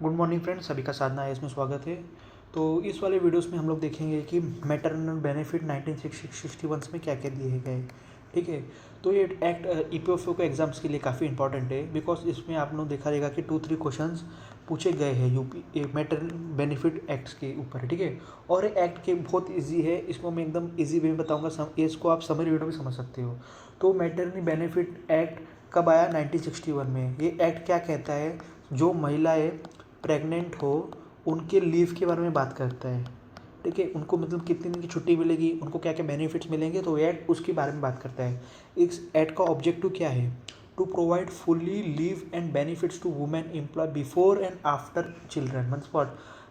Good morning friends, सभी का साधना है इसमें स्वागत है। तो इस वाले वीडियोस में हम लोग देखेंगे कि मैटरनल बेनिफिट 1961 में क्या क्या दिए गए। ठीक है, तो ये एक्ट ईपीएफओ के एग्जाम्स के लिए काफ़ी इंपॉर्टेंट है, बिकॉज इसमें आप लोग देखा जाएगा कि 2-3 क्वेश्चंस पूछे गए हैं यूपी मैटरनल बेनिफिट एक्ट्स के ऊपर। ठीक है, और ये एक्ट के बहुत ईजी है, इसको मैं एकदम ईजी वे में बताऊँगा, इसको आप समरी वीडियो में समझ सकते हो। तो मैटरनल बेनिफिट एक्ट कब आया? 1961 में। ये एक्ट क्या कहता है? जो महिलाएं प्रेग्नेंट हो उनके लीव के बारे में बात करता है। ठीक है, उनको मतलब कितने दिन की छुट्टी मिलेगी, उनको क्या क्या बेनिफिट्स मिलेंगे, तो एक्ट उसके बारे में बात करता है। इस एक्ट का ऑब्जेक्टिव क्या है? To provide fully leave and benefits to women employ before and after children. मतलब स्पॉट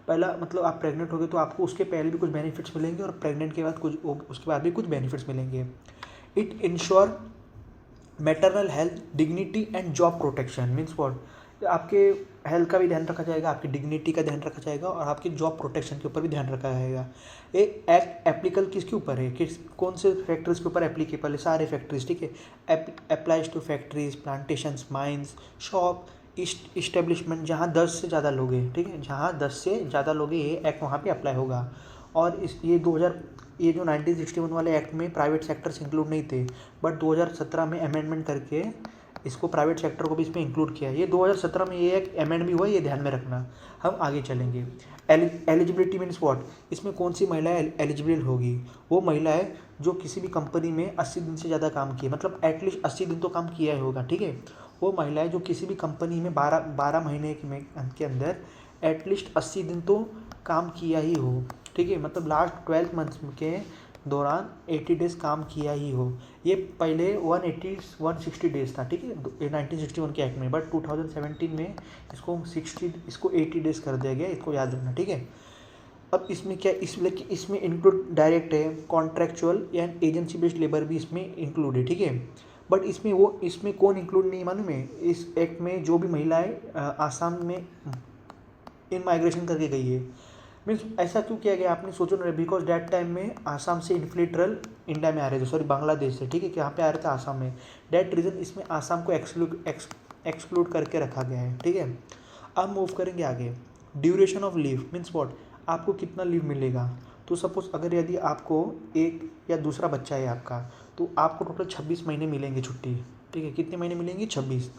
पहला मतलब आप प्रेग्नेंट हो गए तो आपको उसके पहले भी कुछ बेनिफिट्स मिलेंगे और प्रेग्नेंट के बाद कुछ उसके बाद भी कुछ बेनिफिट्स मिलेंगे। It ensure maternal health, dignity and job protection. Means what? आपके हेल्थ का भी ध्यान रखा जाएगा, आपकी डिग्निटी का ध्यान रखा जाएगा और आपकी जॉब प्रोटेक्शन के ऊपर भी ध्यान रखा जाएगा। ये एक्ट एप्लीकल किसके ऊपर है, किस कौन से फैक्ट्रीज के ऊपर एप्लीकेबल है? सारे फैक्ट्रीज। ठीक है, applies to factories, plantations, mines, shop, establishment जहाँ 10 से ज़्यादा लोग हैं। ठीक है, जहाँ 10 से ज़्यादा लोग हैं ये एक्ट वहाँ पे अप्लाई होगा। और इस ये जो 1961 वाले एक्ट में प्राइवेट सेक्टर्स इंक्लूड नहीं थे, बट 2017 में अमेंडमेंट करके इसको प्राइवेट सेक्टर को भी इसमें इंक्लूड किया है। ये 2017 में ये एक अमेंड भी हुआ है, ये ध्यान में रखना। हम आगे चलेंगे। Eligibility means what? इसमें कौन सी महिलाएं एलिजिबल होगी? वो महिलाएं जो किसी भी कंपनी में 80 दिन से ज़्यादा काम किए, मतलब एटलीस्ट 80 दिन तो काम किया ही होगा। ठीक है, वो महिलाएं जो किसी भी कंपनी में 12 महीने के अंदर एटलीस्ट 80 दिन तो काम किया ही हो। ठीक है, मतलब लास्ट 12 मंथ्स के दौरान 80 डेज काम किया ही हो। ये पहले 160 डेज था। ठीक है, 1961 के एक्ट में, बट 2017 में इसको 80 डेज कर दिया गया। इसको याद रखना। ठीक है, अब इसमें क्या इसमें इंक्लूड डायरेक्ट है, कॉन्ट्रेक्चुअल या एजेंसी बेस्ड लेबर भी इसमें इंक्लूड है। ठीक है, बट इसमें कौन इंक्लूड नहीं है मालूम है? इस एक्ट में जो भी महिलाएं आसाम में इन माइग्रेशन करके गई है। मीन्स ऐसा क्यों किया गया आपने सोचो ना, बिकॉज डैट टाइम में आसाम से इन्फिल्ट्रल इंडिया में आ रहे थे, सॉरी बांग्लादेश से। ठीक है, यहाँ पे आ रहे थे आसाम में। डैट रीज़न इसमें आसाम को एक्सक्लूड करके रखा गया है। ठीक है, अब मूव करेंगे आगे। Duration of leave means what? आपको कितना लीव मिलेगा? तो सपोज अगर यदि आपको एक या दूसरा बच्चा है आपका, तो आपको टोटल 26 महीने मिलेंगे छुट्टी। ठीक है, कितने महीने मिलेंगे? 26।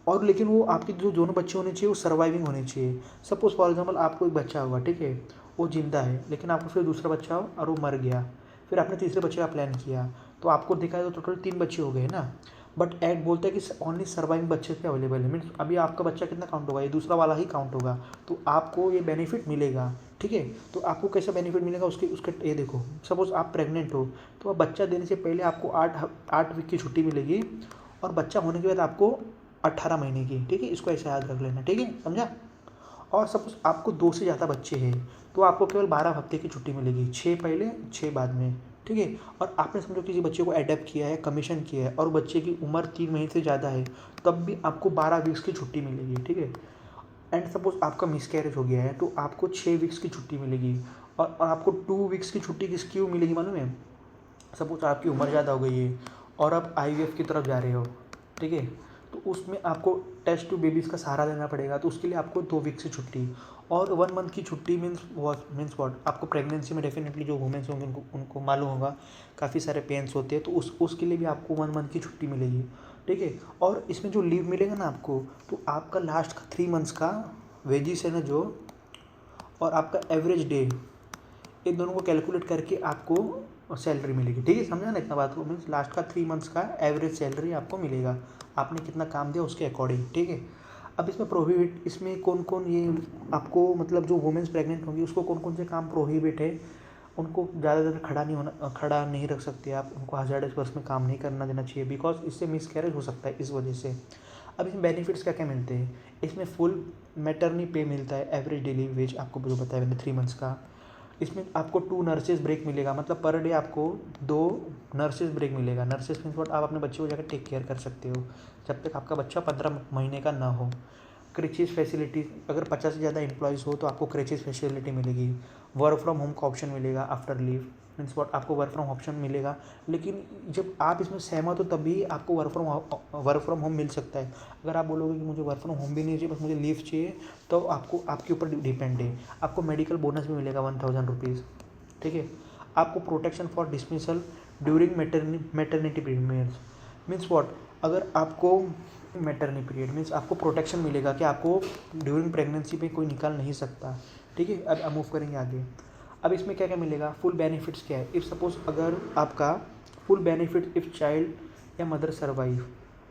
और लेकिन वो आपके जो दोनों बच्चे होने चाहिए वो सर्वाइविंग होने चाहिए। सपोज फॉर एग्जांपल आपको एक बच्चा हुआ, ठीक है, वो जिंदा है, लेकिन आपको फिर दूसरा बच्चा हो और वो मर गया, फिर आपने तीसरे बच्चे का प्लान किया, तो आपको देखा है तो टोटल 3 बच्चे हो गए ना। बट एक्ट बोलता है कि ओनली सर्वाइविंग बच्चे पे अवेलेबल है। मीन्स अभी आपका बच्चा कितना काउंट होगा? ये दूसरा वाला ही काउंट होगा, तो आपको ये बेनिफिट मिलेगा। ठीक है, तो आपको कैसा बेनिफिट मिलेगा उसके उसके ये देखो। सपोज आप प्रेग्नेंट हो, तो अब बच्चा देने से पहले आपको 8 वीक की छुट्टी मिलेगी, और बच्चा होने के बाद आपको 18 महीने की। ठीक है, इसको ऐसे याद रख लेना। ठीक है, समझा? और सपोज आपको 2 से ज़्यादा बच्चे हैं, तो आपको केवल 12 हफ्ते की छुट्टी मिलेगी, 6 पहले 6 बाद में। ठीक है, और आपने समझो किसी बच्चे को एडप्ट किया है, कमीशन किया है, और बच्चे की उम्र 3 महीने से ज़्यादा है, तब भी आपको 12 वीक्स की छुट्टी मिलेगी। ठीक है, एंड सपोज आपका मिसकैरेज हो गया है, तो आपको 6 वीक्स की छुट्टी मिलेगी। और आपको 2 वीक्स की छुट्टी किस क्यों मिलेगी मालूम है? सपोज आपकी उम्र ज़्यादा हो गई है और आप आईवीएफ की तरफ जा रहे हो। ठीक है, तो उसमें आपको टेस्ट टू बेबीज़ का सहारा लेना पड़ेगा, तो उसके लिए आपको 2 वीक की छुट्टी और 1 मंथ की छुट्टी। Means what? आपको प्रेगनेंसी में डेफिनेटली जो वुमेन्स होंगे उनको मालूम होगा काफ़ी सारे पेन्स होते हैं, तो उसके लिए भी आपको 1 मंथ की छुट्टी मिलेगी। ठीक है, और इसमें जो लीव मिलेगा ना आपको, तो आपका लास्ट का 3 मंथ्स का वेजिस है ना जो, और आपका एवरेज डे, इन दोनों को कैलकुलेट करके आपको सैलरी मिलेगी। ठीक है, समझा ना इतना बात को? मीन्स लास्ट का 3 मंथ्स का एवरेज सैलरी आपको मिलेगा, आपने कितना काम दिया उसके अकॉर्डिंग। ठीक है, अब इसमें प्रोहिबिट, इसमें कौन कौन ये आपको मतलब जो वुमेन्स प्रेग्नेंट होंगी उसको कौन कौन से काम प्रोहिबिट है? उनको ज़्यादा देर खड़ा नहीं रख सकते आप, उनको हज़ार्डस वर्क में काम नहीं करना देना चाहिए, बिकॉज इससे मिसकैरेज हो सकता है इस वजह से। अब इसमें बेनिफिट्स क्या क्या मिलते हैं? इसमें फुल मैटरनी पे मिलता है, एवरेज डेली वेज आपको जो बताया मैंने 3 मंथ्स का। इसमें आपको 2 नर्सेज ब्रेक मिलेगा, मतलब पर डे आपको 2 नर्सेज ब्रेक मिलेगा। Nurses means what? आप अपने बच्चे को जाकर टेक केयर कर सकते हो जब तक आपका बच्चा 15 महीने का ना हो। क्रेचिज फैसिलिटी, अगर 50 से ज़्यादा एम्प्लॉयज़ हो तो आपको क्रेचिज फैसिलिटी मिलेगी। वर्क फ्रॉम होम का ऑप्शन मिलेगा आफ्टर लीव, मीन्स वॉट, आपको वर्क फ्रॉम ऑप्शन मिलेगा। लेकिन जब आप इसमें सहमत हो तभी आपको वर्क फ्रॉम होम मिल सकता है। अगर आप बोलोगे कि मुझे वर्क फ्रॉम होम भी नहीं चाहिए, बस मुझे लीव चाहिए, तो आपको आपके ऊपर डिपेंड है। आपको मेडिकल बोनस भी मिलेगा 1000 रुपीज़, ठीक है। आपको protection for dismissal during maternity period, means what, अगर आपको मैटरनिटी पीरियड मीन्स आपको प्रोटेक्शन मिलेगा कि आपको ड्यूरिंग प्रेगनेंसी पे कोई निकाल नहीं सकता, ठीक है। अब मूव करेंगे आगे। अब इसमें क्या क्या मिलेगा, फुल बेनिफिट्स क्या है। इफ़ सपोज अगर आपका फुल बेनिफिट इफ़ चाइल्ड या मदर सर्वाइव,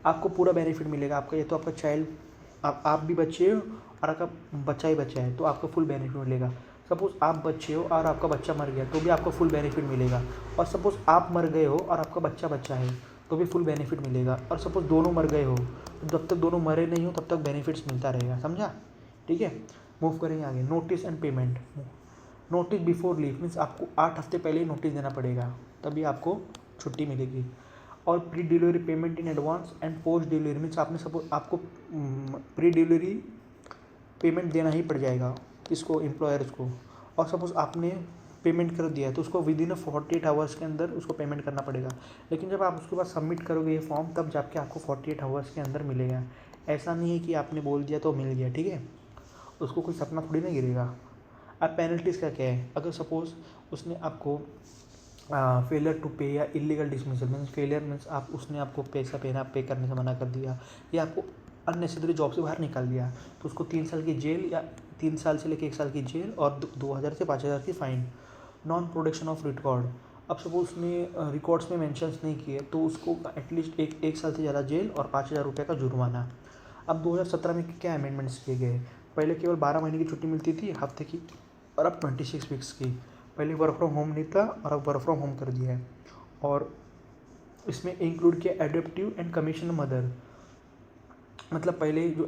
आपको पूरा बेनिफिट मिलेगा। आपका ये तो आपका चाइल्ड, आप भी बच्चे हो और आपका बच्चा ही बच्चा है तो आपको फुल बेनिफिट मिलेगा। सपोज़ आप बच्चे हो और आपका बच्चा मर गया तो भी आपको फुल बेनिफिट मिलेगा। और सपोज़ आप मर गए हो और आपका बच्चा बच्चा है तो भी फुल बेनिफिट मिलेगा। और सपोज़ दोनों मर गए हो तो जब तक दोनों मरे नहीं हो तब तक बेनिफिट्स मिलता रहेगा, समझा, ठीक है। मूव करेंगे आगे। Notice and payment. Notice before leave means आपको 8 हफ्ते पहले ही नोटिस देना पड़ेगा, तभी आपको छुट्टी मिलेगी। और pre delivery payment in advance and post delivery means आपने सपोज आपको प्री डिलीवरी पेमेंट देना ही पड़ जाएगा इसको, एम्प्लॉयर्स को। और सपोज़ आपने पेमेंट कर दिया है तो उसको विद इन 48 आवर्स के अंदर उसको पेमेंट करना पड़ेगा। लेकिन जब आप उसके बाद सबमिट करोगे ये फॉर्म तब जाके आपको 48 आवर्स के अंदर मिलेगा। ऐसा नहीं है कि आपने बोल दिया तो मिल गया, ठीक है। उसको कोई सपना थोड़ी ना गिरेगा। अब पेनल्टीज़ का क्या है, अगर सपोज़ उसने आपको फेलियर टू पे या illegal dismissal means failure means आप उसने आपको पैसा पे करने से मना कर दिया या आपको अननेसेसरी जॉब से बाहर निकाल दिया तो उसको 3 साल की जेल या 3 साल से लेकर 1 साल की जेल और 2000 से 5000 की fine. Non production of record, अब सपोज उसने रिकॉर्ड्स में मेंशंस नहीं किए तो उसको एटलीस्ट एक साल से ज़्यादा जेल और 5000 रुपये का जुर्माना। अब 2017 में क्या अमेंडमेंट्स किए गए, पहले केवल 12 महीने की छुट्टी मिलती थी हफ्ते की और अब 26 वीक्स की। पहले वर्क फ्रॉम होम नहीं था और अब वर्क फ्रॉम होम कर दिया है। और इसमें इंक्लूड किया एडप्टिव एंड कमीशन मदर, मतलब पहले जो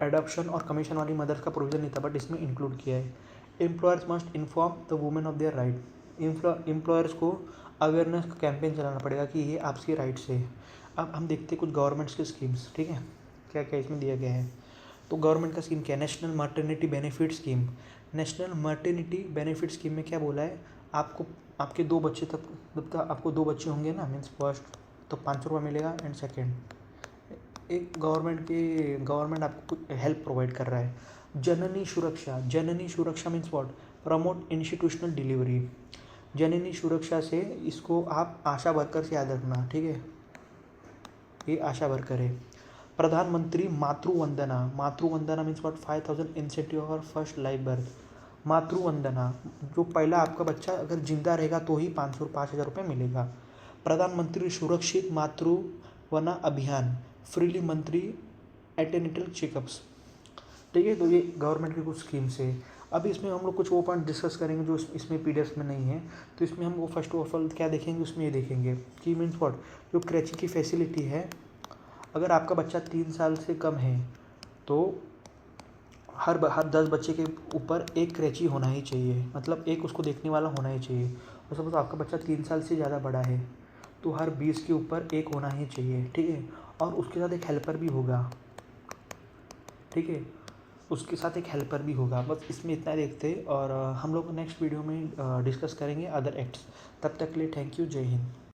एडॉप्शन और कमीशन वाली मदर्स का प्रोविज़न नहीं था बट इसमें इंक्लूड किया है। Employers must inform the women of their right, employers को अवेयरनेस कैंपेन चलाना पड़ेगा कि ये आपके राइट्स है। अब हम देखते हैं कुछ गवर्नमेंट्स की स्कीम्स, ठीक है, क्या क्या इसमें दिया गया है। तो गवर्नमेंट का स्कीम क्या है, national maternity benefit scheme. National maternity benefit scheme में क्या बोला है, आपको आपके 2 बच्चे तक, जब तक आपको 2 बच्चे होंगे ना, मीन्स फर्स्ट तो 500 रुपये मिलेगा एंड सेकेंड एक गवर्नमेंट आपको हेल्प प्रोवाइड कर रहा है। Janani Suraksha, Janani Suraksha means what, promote institutional delivery. Janani Suraksha से इसको आप आशा वर्कर से याद रखना, ठीक है, ये आशा वर्कर है। Pradhan Mantri Matru Vandana, Matru Vandana means what, 5000 incentive for first life birth. Matru Vandana, जो पहला आपका बच्चा अगर जिंदा रहेगा तो ही 5000 रुपये मिलेगा। प्रधानमंत्री सुरक्षित मातृवंदना अभियान, फ्रीली मंथली एटेनिटल चेकअप्स, ठीक है। तो ये गवर्नमेंट की कुछ स्कीम्स है। अभी इसमें हम लोग कुछ वो पॉइंट डिस्कस करेंगे जो इसमें पीडीएफ में नहीं है। तो इसमें हम वो फर्स्ट ऑफ ऑल क्या देखेंगे, उसमें ये देखेंगे कि मीन्स व्हाट, जो क्रेची की फैसिलिटी है, अगर आपका बच्चा 3 साल से कम है तो हर 10 बच्चे के ऊपर एक क्रेची होना ही चाहिए, मतलब एक उसको देखने वाला होना ही चाहिए। और सपोज आपका बच्चा 3 साल से ज़्यादा बड़ा है तो हर 20 के ऊपर एक होना ही चाहिए, ठीक है। और उसके साथ एक हेल्पर भी होगा, ठीक है, उसके साथ एक हेल्पर भी होगा। बस इसमें इतना देखते और हम लोग नेक्स्ट वीडियो में डिस्कस करेंगे अदर एक्ट्स। तब तक के लिए थैंक यू, जय हिंद।